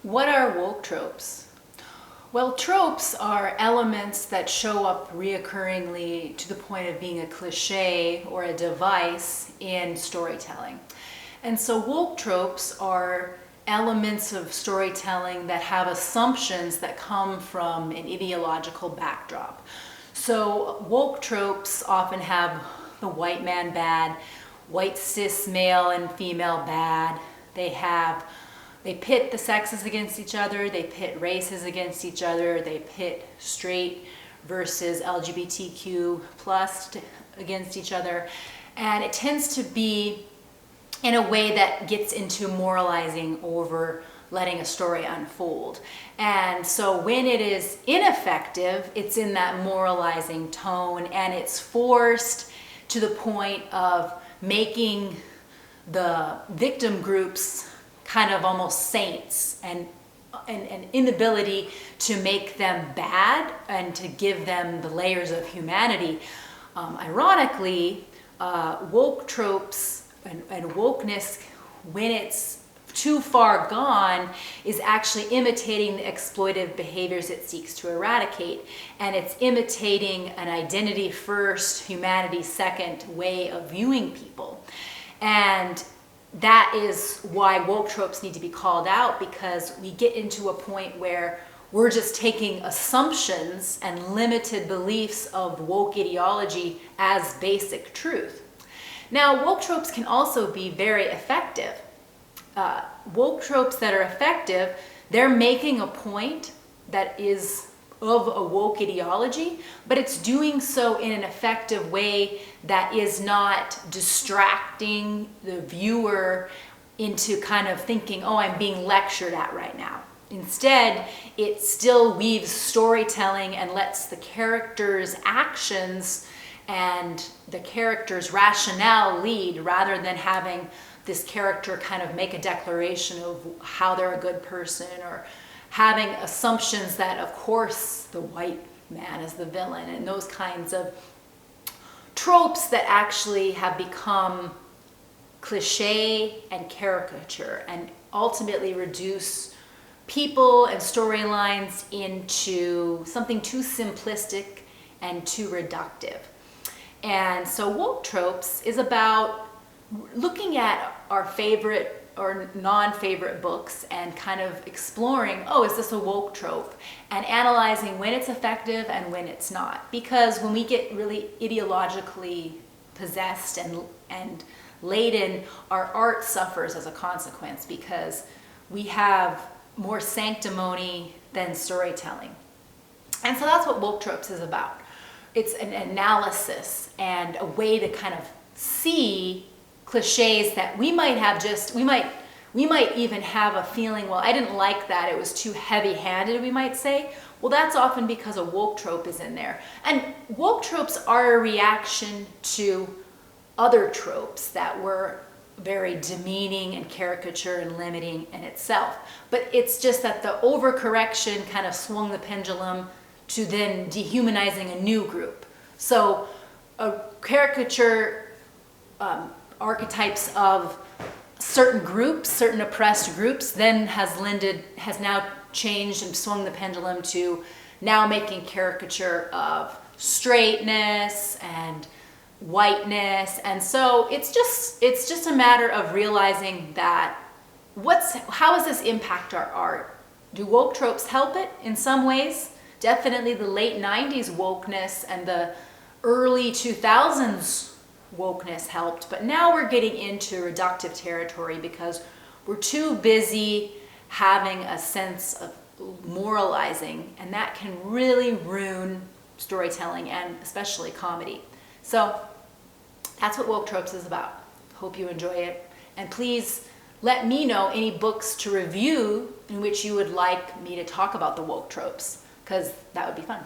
What are woke tropes? Well, tropes are elements that show up reoccurringly to the point of being a cliche or a device in storytelling. And so woke tropes are elements of storytelling that have assumptions that come from an ideological backdrop. So woke tropes often have the white man bad, white cis male and female bad. They pit the sexes against each other, they pit races against each other, they pit straight versus LGBTQ plus against each other. And it tends to be in a way that gets into moralizing over letting a story unfold. And so when it is ineffective, it's in that moralizing tone, and it's forced to the point of making the victim groups kind of almost saints, and an inability to make them bad and to give them the layers of humanity. Ironically, woke tropes and wokeness, when it's too far gone, is actually imitating the exploitive behaviors it seeks to eradicate. And it's imitating an identity first, humanity second way of viewing people. And that is why woke tropes need to be called out, because we get into a point where we're just taking assumptions and limited beliefs of woke ideology as basic truth. Now, woke tropes can also be very effective. Woke tropes that are effective, they're making a point that is of a woke ideology, but it's doing so in an effective way that is not distracting the viewer into kind of thinking, oh, I'm being lectured at right now. Instead, it still weaves storytelling and lets the character's actions and the character's rationale lead, rather than having this character kind of make a declaration of how they're a good person, or having assumptions that, of course, the white man is the villain, and those kinds of tropes that actually have become cliche and caricature and ultimately reduce people and storylines into something too simplistic and too reductive. And so woke tropes is about looking at our favorite or non-favorite books and kind of exploring, oh, is this a woke trope? And analyzing when it's effective and when it's not. Because when we get really ideologically possessed and laden, our art suffers as a consequence, because we have more sanctimony than storytelling. And so that's what woke tropes is about. It's an analysis and a way to kind of see cliches that we might even have a feeling, well, I didn't like that, it was too heavy-handed, we might say. Well, that's often because a woke trope is in there. And woke tropes are a reaction to other tropes that were very demeaning and caricature and limiting in itself. But it's just that the overcorrection kind of swung the pendulum to then dehumanizing a new group. So a caricature archetypes of certain groups, certain oppressed groups, then has now changed and swung the pendulum to now making caricature of straightness and whiteness. And so it's just a matter of realizing that how does this impact our art? Do woke tropes help it in some ways? Definitely the late 90s wokeness and the early 2000s wokeness helped, but now we're getting into reductive territory because we're too busy having a sense of moralizing, and that can really ruin storytelling and especially comedy. So that's what woke tropes is about. Hope you enjoy it, and please let me know any books to review in which you would like me to talk about the woke tropes, because that would be fun.